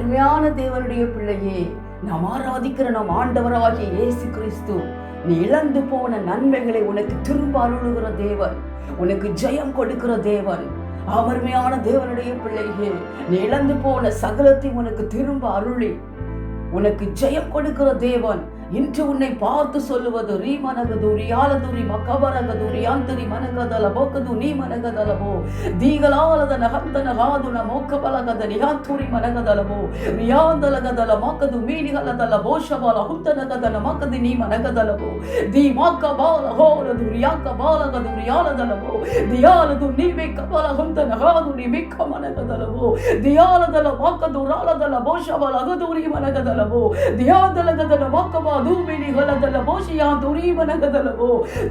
அருமையான தேவனுடைய பிள்ளையே, நாம் ஆராதிக்கிற நம் ஆண்டவராகிய இயேசு கிறிஸ்து நீ இழந்து போன நன்மைகளை உனக்கு திரும்ப அருளுகிற தேவன், உனக்கு ஜெயம் கொடுக்கிற தேவன். அருமையான தேவனுடைய பிள்ளையே, நீ இழந்து போன சகலத்தை உனக்கு திரும்ப அருளி உனக்கு ஜெயம் கொடுக்கிற தேவன் இன்று உன்னை பார்த்து சொல்லுவது ரீமனகதுரி ஆலதுரி மகபரகதுரி ஆந்தரி மனகதல போக்கது நீ மனகதலபோ தீகலாலத நகந்தன காதுன மோக்கபலகத நிகாத்துரி மனகதலபோ ரியாந்தலகதல மக்கது மீனிகலதல போஷபால ஹுத்தனகதன மக்கது நீ மனகதலபோ தி மக்கபால ஹோரது ரியாக்கபாலகது ரியாலதலபோ தியாலது நீ மிக்கபால ஹுந்தன காதுரி மிக்க மனகதலபோ தியாலதல மக்கது ராலதல போஷபால அகதுரி மனகதலபோ தியாந்தலகதல மக்கபா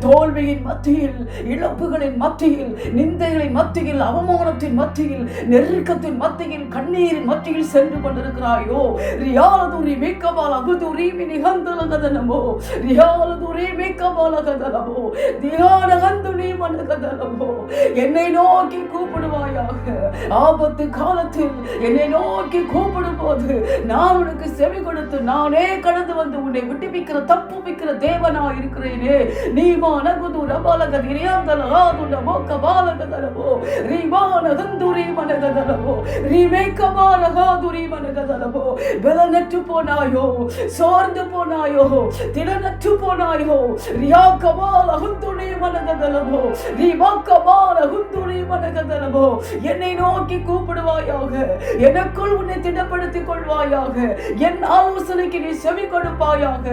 தோல்வியின் மத்தியில், இழப்புகளின் மத்தியில், நிந்தைகளின் மத்தியில், அவமானத்தின் மத்தியில், நெருக்கத்தின் மத்தியில், கண்ணீரின் மத்தியில் சென்று கொண்டிருக்கிறாயோ, ரியாலதுரி மிக்கபால அகுதுரி மினிகந்தலகதனமோ ரியாலதுரி மிக்கபாலகதனமோ தியானகந்துனி மனகதனமோ என்னை நோக்கி கூப்பிடுவாயாக. ஆபத்து காலத்தில் என்னை நோக்கி கூப்பிடும் போது நான் உனக்கு செவி கொடுத்து நானே கடந்து வந்து உன்னை விட்டுவிக்கிற தப்புவிக்கிற தேவனா இருக்கிறேனே. நீமான குதுர பாலக திரியாந்தலகாதுன மோக்க பாலகதலபோ ரீமான கந்துரி மனகதலபோ ரீமேக்க பாலகாதுரி மனகதலபோ பலனற்று போனாயோ, சோர்ந்து போனாயோ, திடனற்று போனாயோ, ரியாக்க பாலகுந்துரி மனகதலபோ ரீமாக்க பாலகுந்துரி மனகதலபோ என்னை நோக்கி கூப்பிடுவாயாக. எனக்குள் உன்னை திடப்படுத்திக் கொள்வாயாக. என் ஆலோசனைக்கு நீ செவி கொடுப்பாயாக.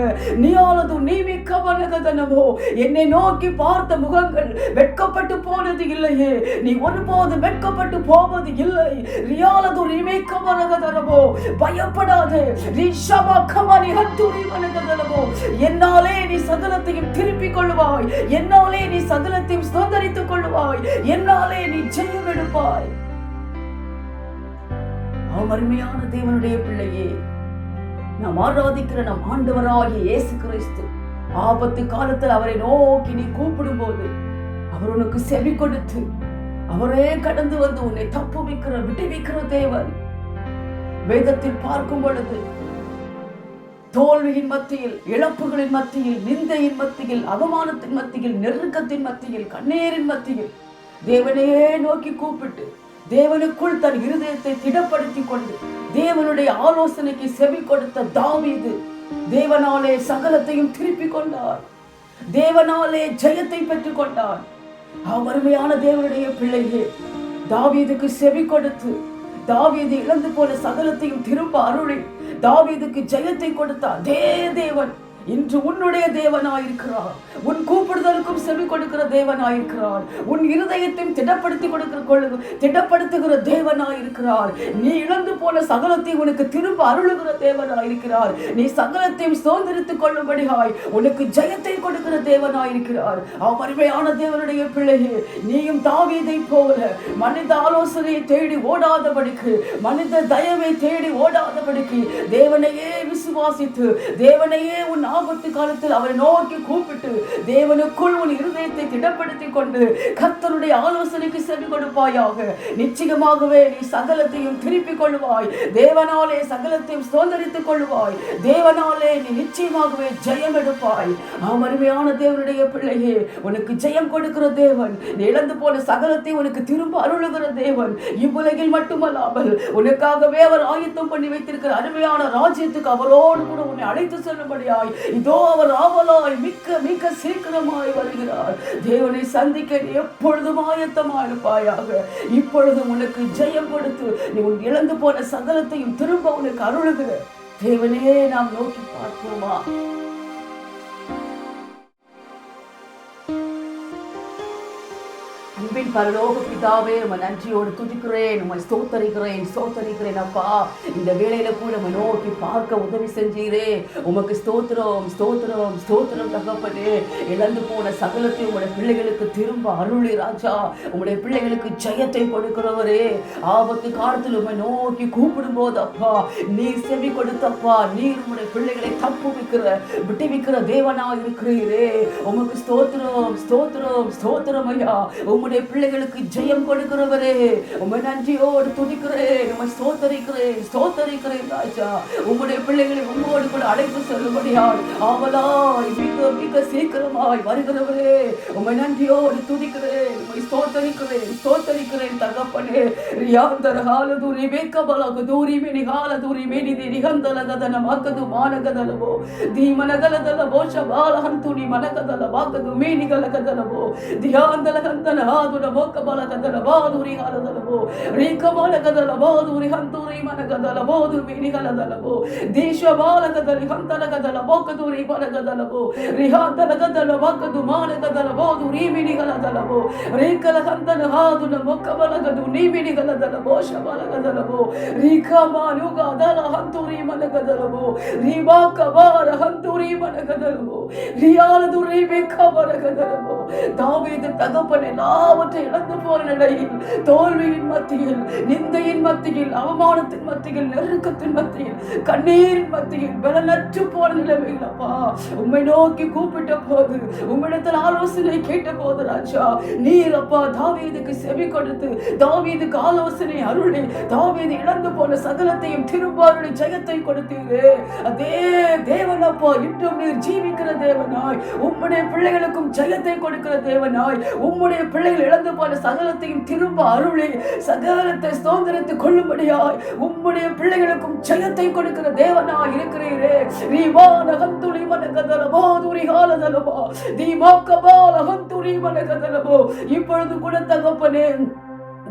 நீயானது நீ மிக்க மனகதனமோ என்னை நோக்கி பார்த்த முகங்கள் வெட்கப்பட்டு போனது இல்லையே. நீ ஒருபோது வெட்கப்பட்டு போவது இல்லை. ரியாலது நீ மிக்க மனகதனமோ பயப்படாதே. என்னாலே நீ சகலத்தையும் திருப்பிக் கொள்வாய். என்னாலே நீ சகலத்தையும் சுதந்திரித்துக் கொள்வாய். என்னாலே நீ ஜெயம் எடுப்பாய். அருமையான தேவனுடைய பிள்ளையே, நாம் ஆராதிக்கிற நம் ஆண்டவராகிய இயேசு கிறிஸ்து ஆபத்து காலத்தில் அவரை நோக்கி நீ கூப்பிடும் போது அவர் உனக்கு செவி கொடுத்து அவரே கடந்து வந்து உன்னை தப்புவிக்கிற விட்டுவிக்கிற தேவன். வேதத்தில் பார்க்கும் பொழுது தோல்வியின் மத்தியில், இழப்புகளின் மத்தியில், நிந்தையின் மத்தியில், அவமானத்தின் மத்தியில், நெருக்கத்தின் மத்தியில், கண்ணீரின் மத்தியில் தேவனையே நோக்கி கூப்பிட்டு தேவனுக்குள் தன் இருதயத்தை திடப்படுத்திக் கொண்டு தேவனுடைய ஆலோசனைக்கு செவி கொடுத்த தாவீது தேவனாலே சகலத்தையும் திருப்பிக் கொண்டார். தேவனாலே ஜெயத்தை பெற்றுக் கொண்டார். அருமையான தேவனுடைய பிள்ளையே, தாவீதுக்கு செவி கொடுத்து தாவீது இழந்து போன சகலத்தையும் திரும்ப அருளி தாவீதுக்கு ஜெயத்தை கொடுத்தார். தேவன் இன்று உன்னுடைய தேவனாயிருக்கிறார். உன் கூப்பிடுதலுக்கும் செவி கொடுக்கிற தேவனாயிருக்கிறார். உன் இருதயத்தையும் திடப்படுத்துகிற தேவனாயிருக்கிறார். நீ இழந்து போன சகலத்தை உனக்கு திரும்ப அருளுகிற தேவனாயிருக்கிறார். நீ சகலத்தையும் சுதந்திரித்துக் கொள்ளும்படியாய் உனக்கு ஜெயத்தை கொடுக்கிற தேவனாயிருக்கிறார். அருமையான தேவனுடைய பிள்ளையே, நீயும் தாவீதை போல மனித ஆலோசனையை தேடி ஓடாதபடிக்கு, மனித தயவை தேடி ஓடாதபடிக்கு தேவனையே விசுவாசித்து தேவனையே உன் ஆபத்து காலத்தில் அவரை நோக்கி கூப்பிட்டு தேவனுக்குள் உன் இருதயத்தை திடப்படுத்திக் கொண்டு கர்த்தருடைய ஆலோசனைக்கு செவி கொடுப்பாயாக. நிச்சயமாகவே நீ சகலத்தையும் திருப்பிக் கொள்வாய். தேவனாலே சகலத்தையும் சுதந்திரித்துக் கொள்வாய். தேவனாலே நீ நிச்சயமாகவே ஜெயம் எடுப்பாய். அருமையான தேவனுடைய பிள்ளையே, உனக்கு ஜெயம் கொடுக்கிற தேவன், நீ இழந்து போன சகலத்தை உனக்கு திரும்ப அருளுகிற தேவன். இவ்வுலகில் மட்டுமல்லாமல் உனக்காகவே அவர் ஆயத்தம் பண்ணி வைத்திருக்கிற அருமையான ராஜ்யத்துக்கு அவரோடு கூட உன்னை அழைத்து செல்லும்படியாய் இதோ அவர் ஆவலாய் மிக்க மிக்க சீக்கிரமாய் வருகிறார். தேவனை சந்திக்க நீ எப்பொழுதும் ஆயத்தமாய் இருப்பாயாக. இப்பொழுதும் உனக்கு ஜெயம் கொடுத்து நீ உன் இழந்து போன சகலத்தையும் திரும்ப உனக்கு அருளுகிற தேவனையே நாம் நோக்கி பார்ப்போமா? அன்பின் பரலோக பிதாவே, உம்மை நன்றியோடு துதிக்கிறேன், உம்மை ஸ்தோத்தரிக்கிறேன் அப்பா. இந்த வேளையில கூட உம்மை நோக்கி பார்க்க உதவி செஞ்சீரே. உமக்கு ஸ்தோத்திரம் ஸ்தோத்திரம் ஸ்தோத்திரம் தகப்பனே. இழந்து போன சகலத்தை உங்களுடைய பிள்ளைகளுக்கு திரும்ப அருளி ராஜா. உங்களுடைய பிள்ளைகளுக்கு ஜெயத்தை கொடுக்கிறவரே, ஆபத்து காலத்தில் உம்மை நோக்கி கூப்பிடும் போது அப்பா நீர் செவி கொடுத்தப்பா. நீர் உங்களுடைய பிள்ளைகளை விட்டுவிக்கிற தேவனா இருக்கிறீரே. உமக்கு ஸ்தோத்திரம் ஸ்தோத்திரம் ஸ்தோத்திரம் ஐயா. உம்முடைய உம்முடைய பிள்ளைகளுக்கு ஜெயம் கொடுக்கிறவரே, உம்மை நன்றியோடு துதிக்கிறேன், உம்மை ஸ்தோத்தரிக்கிறேன் ராஜா. உம்முடைய பிள்ளைகளை உம்மோடு கூட அழைப்பு செல்லும்படியால் ஆவலாய் மிக மிக சீக்கிரமாய் வருகிறவரே, உம்மை நன்றியோடு துதிக்கிறேன், உம்மை ஸ்தோத்தரிக்கிறேன் தகப்பனே. ரியாந்தர ஹாலதுரி வேக்கபலகு தூரி மினி ஹாலதுரி மினி ரிஹந்தல கதன மக்கது மானகதலவோ தீமனகலதலவோ ஷபாலஹந்துனி மனகதல வாக்கது மீனிகலகதலவோ தியாந்தல கந்தன ஹாதுன மோக்கபல கதல வாதுரி ஹாலதலவோ ரீகமலகதல வாதுரி ஹந்துரி மனகதலவோ துமினிகலதலவோ தேஷபாலகதலி ஹந்தலகதல மோக்கதுரி மனகதலவோ ரிஹாந்தலகதல வாக்கது மானகதலவோ துரி மினிகலதலவோ ரீகலகந்தன ஹாதுன மோக்கபலகது நீமினிகலதலவோ ஷபாலகதலவோ ரீகமானுகதல ஹந்துரி மனகதலவோ ரீபாக்கபார ஹந்துரி மனகதலவோ ரியாலதுரி மேக்கபரகதலவோ. தாவீது தகப்பன் எல்லாவற்றை இழந்து போன நிலையில், தோல்வியின் மத்தியில், நிந்தையின் மத்தியில், அவமானத்தின் மத்தியில், நெருக்கத்தின் மத்தியில், கண்ணீரின் மத்தியில், பலனற்று போன நிலைமையில் அப்பா உம்மை நோக்கி கூப்பிட்ட போது, உம்மிடத்தில் ஆலோசனை கேட்ட போது ராஜா, நீர் அப்பா தாவீதுக்கு செவி கொடுத்து தாவீதுக்கு ஆலோசனை அருளி தாவீது இழந்து போன சகலத்தையும் திரும்ப அருளி ஜெயத்தை கொடுத்தீரே. அதே தேவன் அப்பா இன்றும் நீர் ஜீவிக்கிற தேவனாய், உம்முடைய பிள்ளைகளுக்கும் ஜெயத்தை கொடுக்கிற தேவனாய், உம்முடைய பிள்ளைகள் இழந்து போன சகலத்தையும் திரும்ப அருளி சகலத்தை சுதந்திரித்துக் கொள்ளும்படியாய் உம்முடைய பிள்ளைகளுக்கும் ஜெயத்தை கொடுக்கிற தேவனாய் இருக்கிறீரே. ரீவானகந்துலி மனகதலவோ துரிகாலதலவோ தீமாக்கபாலகந்துரி மனகதலவோ. இப்பொழுது கூட தகப்பனே,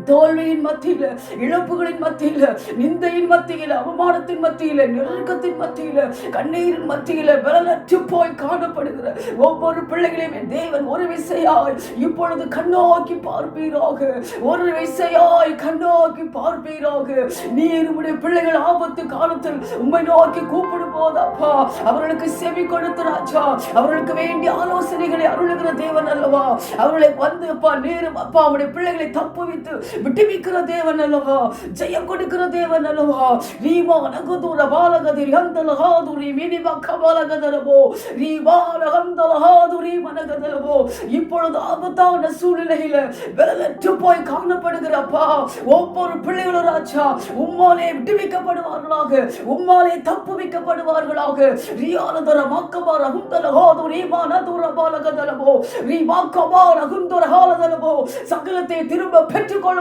தோல்வியின் மத்தியில, இழப்புகளின் மத்தியில, நிந்தையின் மத்தியில, அவமானத்தின் மத்தியில, நெருக்கத்தின் மத்தியில, கண்ணீரின் மத்தியில பலனற்று போய் காணப்படுகிற ஒவ்வொரு பிள்ளைகளையும் என் தேவன் ஒரு விசையாய் இப்பொழுது கண்ணோக்கி பார்ப்பீராக, ஒரு விசையாய் கண்ணோக்கி பார்ப்பீராக. நீர் உம்முடைய பிள்ளைகள் ஆபத்து காலத்தில் உம்மை நோக்கி கூப்பிடும் போது அப்பா அவர்களுக்கு செவி கொடுத்து ராஜா, அவர்களுக்கு வேண்டிய ஆலோசனைகளை அருளுகிற தேவன் அல்லவா. அவர்களை வந்து அப்பா நேரும் அப்பா அவருடைய பிள்ளைகளை தப்புவித்து விட்டுவிக்கிற தேவன் அல்லவா, ஜெயம் கொடுக்கிற தேவன் அல்லவா. ரீமா நகுதுர பாலகதிரி ஹந்தலஹாதுரி மினிமா கபாலகதரபோ ரீபாலஹந்தலஹாதுரி மனகதரபோ. இப்பொழுது ஆபத்தான சூழ்நிலையில விலகற்று போய் காணப்படுகிறப்பா ஒவ்வொரு பிள்ளைகளும் ராஜா உம்மாலே விட்டுவிக்கப்படுவார்களாக, உம்மாலே தப்புவிக்கப்படுவார்களாக. ரியாலதர மக்கபார ஹுந்தலஹாதுரி மானதுர பாலகதரபோ ரீமாக்கபார ஹுந்தர ஹாலதரபோ. சகலத்தை திரும்ப பெற்றுக்கொள்ள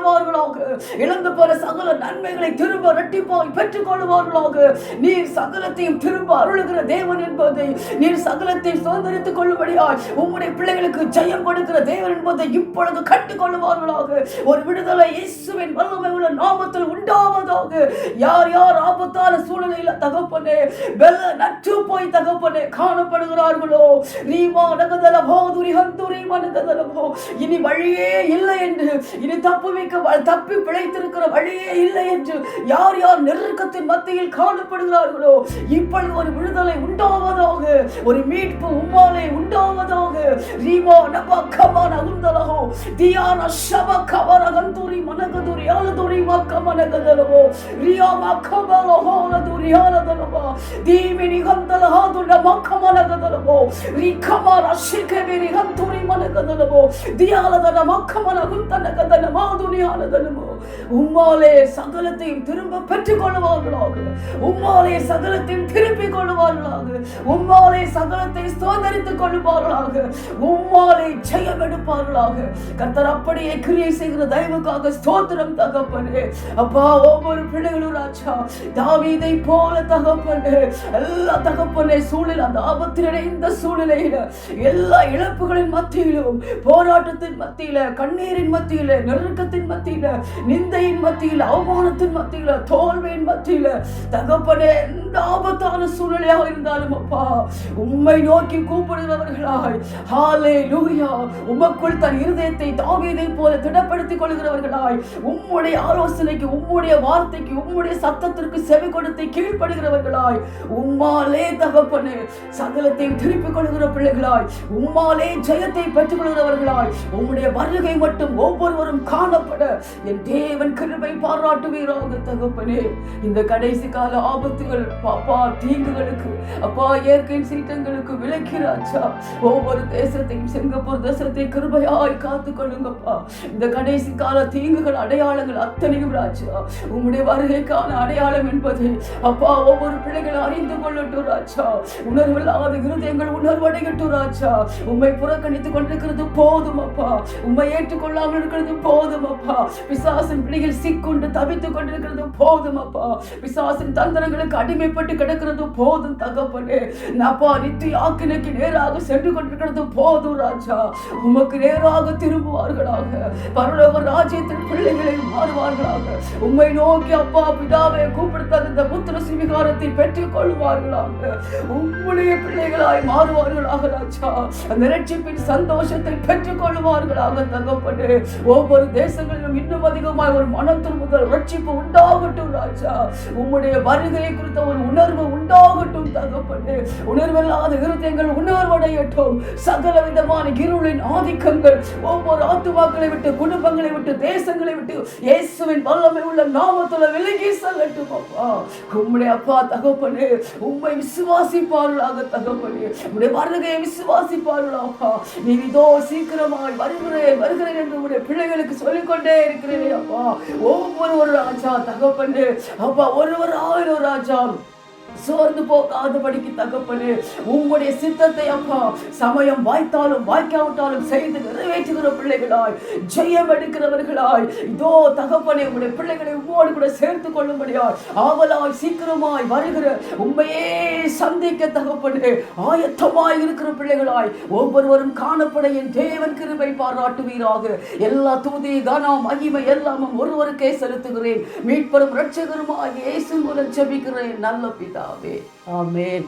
இழந்து போற சகல நன்மைகளை திரும்ப இரட்டிப்பாய் பெற்றுக் கொள்வார்களாக. நீர் சகலத்தையும் திரும்ப அருளுகிற தேவன் என்பதை, நீர் சகலத்தையும் சுதந்திரித்துக் கொள்ளும்படியாய் உம்முடைய பிள்ளைகளுக்கு ஜெயம் கொடுக்கிற தேவன் என்பதை இப்பொழுது கற்றுக் கொள்வார்களாக. ஒரு விடுதலை இயேசுவின் வல்லமை உள்ள நாமத்தில் உண்டாவதாக. யார் யார் ஆபத்தான சூழ்நிலையில தகப்பனே நற்று போய் தகப்பனே காணப்படுகிறார்களோ, ரீமா நகதலபோ துரிஹந்துரி மனகதலபோ, இனி வழியே இல்லை என்று, இனி தப்பி பிழைத்திருக்கிற வழியே இல்லை என்று யார் யார் நெருக்கத்தின் மத்தியில் காணப்படுகிறார்களோ இப்பொழுது ஒரு விடுதலை உண்டாவதாக, ஒரு மீட்பு உம்மாலே உண்டாவதாக. ரீமா நபா கமான உந்தலஹோ தியானா ஷப கவர கந்துரி மனகதுரி ஆலதுரி மக்கமனகதலவோ ரியா மக்கபலஹோ லதுரி ஆலதலவோ தீமினி கந்தலஹாது மக்கமனகதலவோ ரிகமா ரஷிகெபிரி கந்துரி மனகதலவோ தியாலதன மக்கமனகுந்தனகதன உம்மாலே சகலத்தையும் திரும்ப பெற்றுக் கொள்வார்களாக, உம்மாலே சகலத்தையும் திருப்பிக் கொள்வார்களாக, உம்மாலே சகலத்தை சுதந்திரித்துக் கொள்வார்களாக, உம்மாலே ஜெயம் எடுப்பார்களாக. கர்த்தர் அப்படியே கிரியை செய்கிற தயவுக்காக ஸ்தோத்திரம் தகப்பனே. அப்பா ஒவ்வொரு பிள்ளைகளும் ராஜா தாவீதை போல தகப்பனே, எல்லா தகப்பனே சூழ்நிலை அந்த ஆபத்திலே இந்த சூழ்நிலையில எல்லா இழப்புகளின் மத்தியிலும், போராட்டத்தின் மத்தியில, கண்ணீரின் மத்தியில, நெருக்கத்தின் மத்தியில, நிந்தையின் மத்தியில, அவமானத்தின் மத்தியில, தோல்வியின் மத்தியில தகப்பனே எந்த ஆபத்தான சூழ்நிலையாக இருந்தாலும் அப்பா உம்மை நோக்கி கூப்பிடுகிறவர்களாய் ஹல்லேலூயா உமக்குள் தன் இருதயத்தை தாவீதை போல திடப்படுத்திக் கொள்கிறவர்களாய் உம்முடைய ஆலோசனைக்கு, உம்முடைய வார்த்தைக்கு, உம்முடைய சத்தத்திற்கு செவி கொடுத்து கீழ்ப்படுகிறவர்களாய் உம்மாலே தகப்பனே சகலத்தையும் திருப்பிக் கொள்கிற பிள்ளைகளாய், உம்மாலே ஜெயத்தை பெற்றுக் கொள்கிறவர்களாய் உம்முடைய வருகை மட்டும் ஒவ்வொருவரும் காணப்பட என் தேவன் கிருபை பாராட்டுவீராக தகப்பனே. இந்த கடைசி கால ஆபத்துகள் பாப்பா தீங்குகளுக்கு அப்பா இயற்கையின் சீற்றங்களுக்கு விலக்கிறாச்சா. ஒவ்வொரு தேசத்தையும் சிங்கப்பூர் தேசத்தை கிருபையாய் காத்து கொள்ளுங்கப்பா. இந்த கடைசி கால தீங்குகள் அடையாளங்கள் அத்தனையும் ராஜா உம்முடைய வருகைக்கான அடையாளம் என்பதை அப்பா ஒவ்வொரு பிள்ளைகள் அறிந்து கொள்ளட்டும் ராஜா. உணர்வில்லாத இருதயங்கள் உணர்வடையட்டும் ராஜா. உம்மை புறக்கணித்துக் கொண்டிருக்கிறது போதும் அப்பா. உம்மை ஏற்றுக்கொள்ளாமல் இருக்கிறது போதும் அப்பா. பிசாசின் பிடியில் சிக்கொண்டு தவித்துக் கொண்டிருக்கிறது போதும் அப்பா. பிசாசின் தந்திரங்களுக்கு அடிமைப்பட்டு கிடக்கிறது போதும் தகப்பனே. அப்பா நித்திய ஆக்கினைக்கு நேராக சென்று கொண்டிருக்கிறது போதும் ராஜா. உமக்கு நேராக திரும்புவார்களாக. பரலோக ராஜ்யத்தின் பிள்ளைகளை மாறுவார்களாக. உம்மை நோக்கி அப்பா பிதாவை கூப்பிடுத்த புத்திர சுவிகாரத்தை பெற்றுக் கொள்வார்களாக. உம்முடைய பிள்ளைகளாய் மாறுவார்களாக ராஜா. அந்த ரட்சிப்பின் சந்தோஷத்தை பெற்றுக் கொள்வார்களாக தகப்பனே. ஒவ்வொரு தேசங்களிலும் இன்னும் அதிகமாக ஒரு மனத்தில் முதல் ரட்சிப்பு உண்டாகட்டும் ராஜா. உம்முடைய வருகை குறித்த ஒரு உணர்வு உண்டாகட்டும் தகப்பனே. உணர்வில்லாத இருதயங்கள் உணர்வடையட்டும். சகல விதமான இருளின் ஆதிக்கங்கள் ஒவ்வொரு ஆத்துமாக்களை விட்டு குடும்பங்களை விட்டு தேசங்களை விட்டு இயேசுவின் வல்லமை உள்ள நாமத்துல விலகி செல்லட்டும் அப்பா. உம்முடைய அப்பா தகப்பனே உம்மை விசுவாசிப்பார்களாக தகப்பனே. உம்முடைய வருகையை விசுவாசிப்பார்களாப்பா. நீ இதோ சீக்கிரமாய் வருகிறேன் என்று உம்முடைய பிள்ளைகளுக்கு சொல்லிக்கொண்டே இருக்கிறேன் அப்பா. ஒவ்வொரு ராஜா தகப்பனே அப்பா ஒருவராயிரம் ராஜா சோர்ந்து போகாதபடிக்கு தகப்பனே உம்முடைய சித்தத்தை அப்பா சமயம் வாய்த்தாலும் வாய்க்காவிட்டாலும் செய்து நிறைவேற்றுகிற பிள்ளைகளாய் ஜெயம் எடுக்கிறவர்களாய் இதோ தகப்பனே உம்முடைய பிள்ளைகளை உம்மோடு கூட சேர்த்து கொள்ளும்படியாய் ஆவலாய் சீக்கிரமாய் வருகிற உண்மையே சந்திக்க தகப்பனே ஆயத்தமாய் இருக்கிற பிள்ளைகளாய் ஒவ்வொருவரும் காணப்பட என் தேவன் கிருபை பாராட்டுவீராக. எல்லா துதி கனம் மகிமை எல்லாமும் ஒருவருக்கே செலுத்துகிறேன். மீட்பரும் இரட்சகருமாய் இயேசு மூலம் ஜெபிக்கிறேன் நல்ல பிதாவே. ஆமென்.